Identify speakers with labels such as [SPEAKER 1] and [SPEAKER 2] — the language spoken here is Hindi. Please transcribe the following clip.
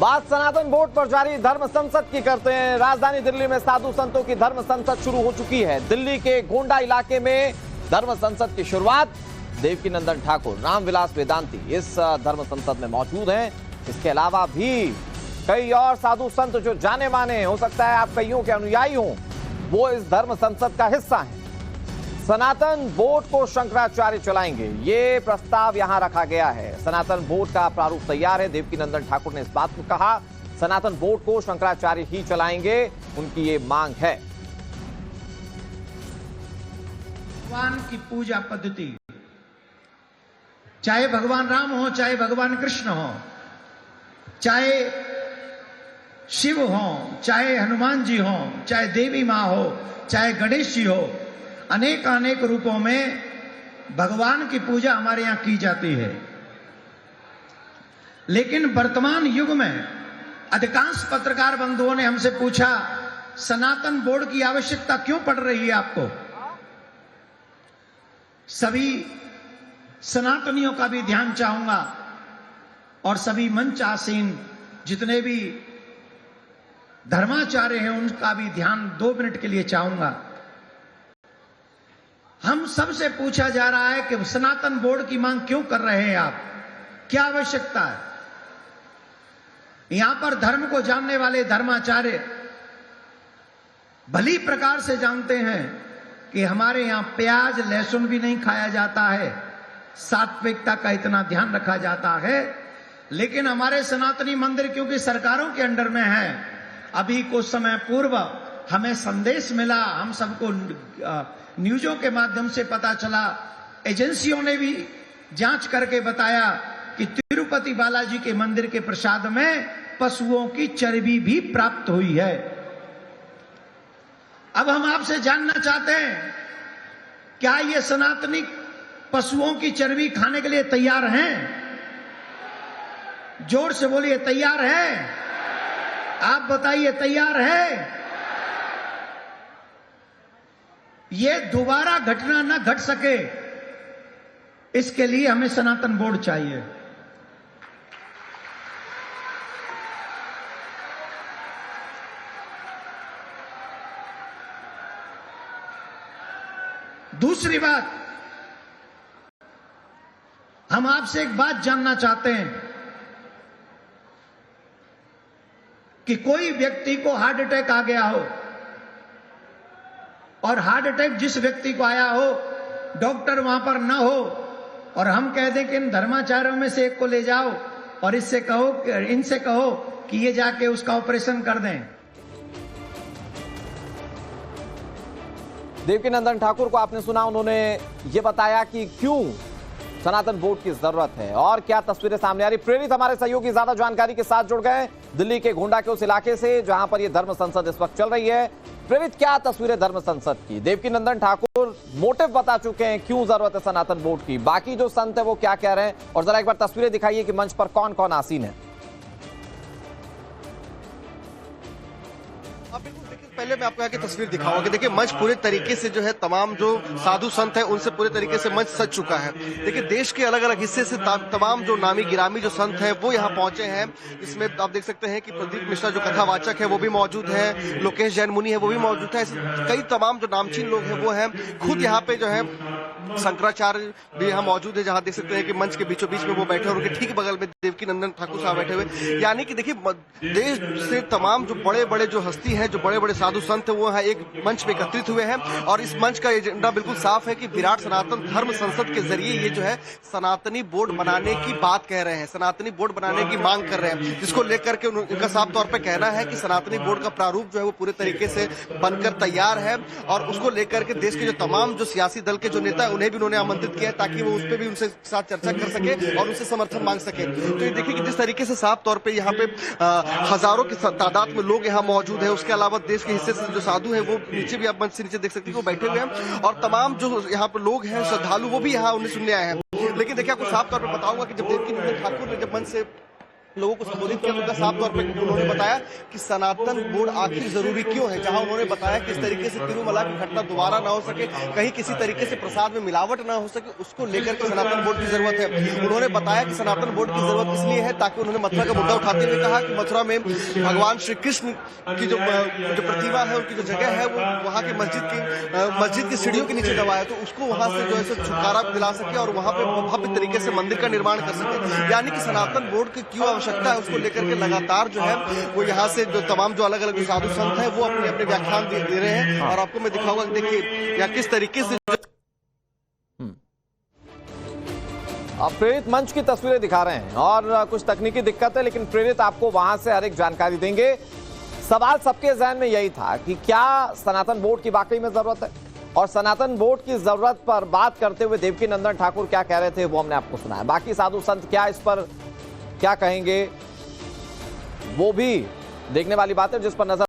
[SPEAKER 1] बात सनातन बोर्ड पर जारी धर्म संसद की करते हैं। राजधानी दिल्ली में साधु संतों की धर्म संसद शुरू हो चुकी है। दिल्ली के गोंडा इलाके में धर्म संसद की शुरुआत। देवकीनंदन ठाकुर, रामविलास वेदांती इस धर्म संसद में मौजूद हैं। इसके अलावा भी कई और साधु संत जो जाने माने, हो सकता है आप कईयों के अनुयायी हों, वो इस धर्म संसद का हिस्सा हैं। सनातन बोर्ड को शंकराचार्य चलाएंगे, ये प्रस्ताव यहां रखा गया है। सनातन बोर्ड का प्रारूप तैयार है। देवकीनंदन ठाकुर ने इस बात को कहा, सनातन बोर्ड को शंकराचार्य ही चलाएंगे, उनकी ये मांग है।
[SPEAKER 2] भगवान की पूजा पद्धति, चाहे भगवान राम हो, चाहे भगवान कृष्ण हो, चाहे शिव हो, चाहे हनुमान जी हो, चाहे देवी मां हो, चाहे गणेश जी हो, अनेक अनेक रूपों में भगवान की पूजा हमारे यहां की जाती है। लेकिन वर्तमान युग में अधिकांश पत्रकार बंधुओं ने हमसे पूछा, सनातन बोर्ड की आवश्यकता क्यों पड़ रही है आपको? सभी सनातनियों का भी ध्यान चाहूंगा और सभी मंच आसीन जितने भी धर्माचार्य हैं उनका भी ध्यान 2 मिनट के लिए चाहूंगा। हम सबसे पूछा जा रहा है कि सनातन बोर्ड की मांग क्यों कर रहे हैं आप, क्या आवश्यकता है? यहां पर धर्म को जानने वाले धर्माचार्य भली प्रकार से जानते हैं कि हमारे यहां प्याज लहसुन भी नहीं खाया जाता है, सात्विकता का इतना ध्यान रखा जाता है। लेकिन हमारे सनातनी मंदिर क्योंकि सरकारों के अंडर में है, अभी कुछ समय पूर्व हमें संदेश मिला, हम सबको न्यूज़ों के माध्यम से पता चला, एजेंसियों ने भी जांच करके बताया कि तिरुपति बालाजी के मंदिर के प्रसाद में पशुओं की चर्बी भी प्राप्त हुई है। अब हम आपसे जानना चाहते हैं, क्या ये सनातनी पशुओं की चर्बी खाने के लिए तैयार हैं? जोर से बोलिए, तैयार है? आप बताइए, तैयार है? ये दोबारा घटना न घट सके, इसके लिए हमें सनातन बोर्ड चाहिए। दूसरी बात, हम आपसे एक बात जानना चाहते हैं कि कोई व्यक्ति को हार्ट अटैक आ गया हो और हार्ट अटैक जिस व्यक्ति को आया हो, डॉक्टर वहां पर ना हो, और हम कह दें कि इन धर्माचार्यों में से एक को ले जाओ और इनसे कहो कि ये जाके उसका ऑपरेशन कर दें।
[SPEAKER 1] देवकीनंदन ठाकुर को आपने सुना, उन्होंने ये बताया कि क्यों सनातन बोर्ड की जरूरत है और क्या तस्वीरें सामने आ रही। प्रेरित हमारे सहयोगी ज्यादा जानकारी के साथ जुड़ गए दिल्ली के गोंडा के उस इलाके से जहां पर यह धर्म संसद इस वक्त चल रही है। प्रेरित, क्या तस्वीरें धर्म संसद की? देवकीनंदन ठाकुर मोटिव बता चुके हैं क्यों जरूरत है सनातन बोर्ड की, बाकी जो संत है वो क्या कह रहे हैं, और जरा एक बार तस्वीरें दिखाइए कि मंच पर कौन कौन आसीन है।
[SPEAKER 3] पहले मैं आपको यहाँ की तस्वीर दिखाऊंगा कि देखिए मंच पूरे तरीके से जो है तमाम जो साधु संत है उनसे पूरे तरीके से मंच सज चुका है। देखिए देश के अलग अलग हिस्से से तमाम जो नामी गिरामी जो संत हैं वो यहाँ पहुंचे हैं। इसमें आप देख सकते हैं कि प्रदीप मिश्रा जो कथावाचक है वो भी मौजूद है, लोकेश जैन मुनि है वो भी मौजूद है, कई तमाम जो नामचीन लोग हैं वो हैं। खुद यहाँ पे जो है शंकराचार्य भी यहाँ मौजूद है, जहाँ देख सकते हैं कि मंच के बीचों बीच में वो बैठे और उनके ठीक बगल में देवकीनंदन ठाकुर साहब बैठे हुए। यानी कि देखिए देश से तमाम जो बड़े बड़े जो हस्ती हैं, जो बड़े बड़े साधु संत वो यहाँ एक मंच पे एकत्रित हुए हैं और इस मंच का एजेंडा बिल्कुल साफ है कि विराट सनातन धर्म संसद के जरिए ये जो है सनातनी बोर्ड बनाने की बात कह रहे हैं, सनातनी बोर्ड बनाने की मांग कर रहे हैं, जिसको लेकर के उनका साफ तौर पे कहना है कि सनातनी बोर्ड का प्रारूप जो है वो पूरे तरीके से बनकर तैयार है और उसको लेकर के देश के जो तमाम जो सियासी दल के जो नेता है उन्हें भी उन्होंने आमंत्रित किया है ताकि वो उस पर भी उनसे साथ चर्चा कर सके और उनसे समर्थन मांग सके। तो ये देखिए कि जिस तरीके से साफ तौर पे यहाँ पे हजारों की तादाद में लोग यहाँ मौजूद है। उसके अलावा देश के हिस्से से जो साधु है वो नीचे भी आप मंच से नीचे देख सकते हैं वो बैठे हुए हैं और तमाम जो यहाँ पे लोग हैं श्रद्धालु वो भी यहाँ उन्हें सुनने आए हैं। लेकिन देखिए आपको साफ तौर पर बताऊंगा कि जब देवकीनंदन ठाकुर ने जब मंच से लोगों को संबोधित किया, उनका साफ तौर पर उन्होंने बताया कि सनातन बोर्ड आखिर जरूरी क्यों है। जहां उन्होंने बताया कि इस तरीके से तिरुमला की घटना दोबारा ना हो सके, कहीं किसी तरीके से प्रसाद में मिलावट ना हो सके, उसको लेकर के सनातन बोर्ड की जरूरत है। उन्होंने बताया कि सनातन बोर्ड की जरूरत इसलिए है ताकि उन्होंने मथुरा का मुद्दा उठाते हुए कहा कि मथुरा में भगवान श्री कृष्ण की जो प्रतिमा है, उनकी जो जगह है, वो वहां की मस्जिद की सीढ़ियों के नीचे दबाया, तो उसको वहां से जो है छुटकारा दिला सके और वहां पे भव्य तरीके से मंदिर का निर्माण कर सके। यानी कि सनातन बोर्ड की क्यों आवश्यकता है, उसको लेकर के लगातार जो है वो यहाँ से जो तमाम जो अलग अलग साधु संत हैं वो अपने अपने व्याख्यान दे रहे हैं। और आपको मैं दिखाऊंगा, देखिए या किस तरीके से
[SPEAKER 1] अब प्रेरित मंच की तस्वीरें दिखा रहे हैं और कुछ तकनीकी दिक्कत है, लेकिन प्रेरित आपको वहां से हर एक जानकारी देंगे। सवाल सबके जहन में यही था कि क्या सनातन बोर्ड की वाकई में जरूरत है, और सनातन बोर्ड की जरूरत पर बात करते हुए देवकीनंदन ठाकुर क्या कह रहे थे वो हमने आपको सुनाया। बाकी साधु संत क्या इस पर क्या कहेंगे वो भी देखने वाली बात है, जिस पर नजर